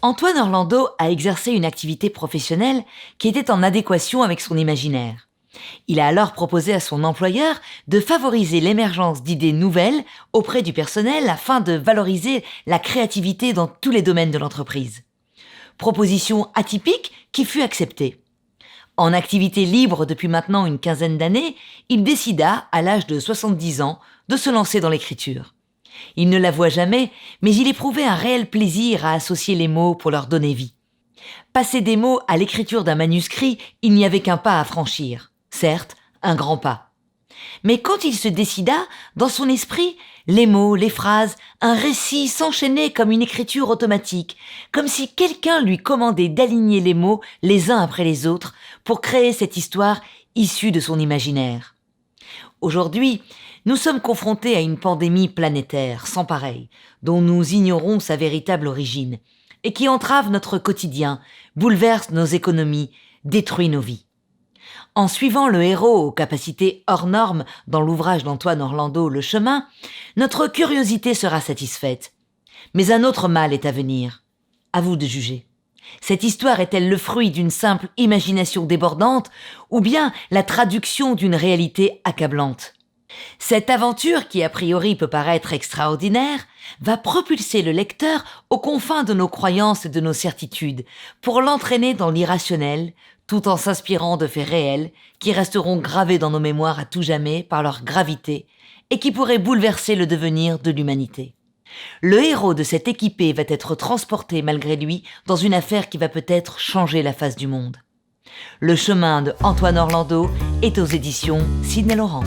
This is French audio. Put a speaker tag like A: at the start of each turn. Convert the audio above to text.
A: Antoine Orlando a exercé une activité professionnelle qui était en adéquation avec son imaginaire. Il a alors proposé à son employeur de favoriser l'émergence d'idées nouvelles auprès du personnel afin de valoriser la créativité dans tous les domaines de l'entreprise. Proposition atypique qui fut acceptée. En activité libre depuis maintenant une quinzaine d'années, il décida, à l'âge de 70 ans, de se lancer dans l'écriture. Il ne l'avoua jamais, mais il éprouvait un réel plaisir à associer les mots pour leur donner vie. Passer des mots à l'écriture d'un manuscrit, il n'y avait qu'un pas à franchir. Certes, un grand pas. Mais quand il se décida, dans son esprit, les mots, les phrases, un récit s'enchaînaient comme une écriture automatique, comme si quelqu'un lui commandait d'aligner les mots les uns après les autres pour créer cette histoire issue de son imaginaire. Aujourd'hui, nous sommes confrontés à une pandémie planétaire sans pareille, dont nous ignorons sa véritable origine, et qui entrave notre quotidien, bouleverse nos économies, détruit nos vies. En suivant le héros aux capacités hors normes dans l'ouvrage d'Antoine Orlando Le Chemin, notre curiosité sera satisfaite. Mais un autre mal est à venir. À vous de juger. Cette histoire est-elle le fruit d'une simple imagination débordante ou bien la traduction d'une réalité accablante ? Cette aventure, qui a priori peut paraître extraordinaire, va propulser le lecteur aux confins de nos croyances et de nos certitudes, pour l'entraîner dans l'irrationnel, tout en s'inspirant de faits réels qui resteront gravés dans nos mémoires à tout jamais par leur gravité et qui pourraient bouleverser le devenir de l'humanité. Le héros de cette épopée va être transporté malgré lui dans une affaire qui va peut-être changer la face du monde. Le chemin de Antoine Orlando est aux éditions Sidney Laurent.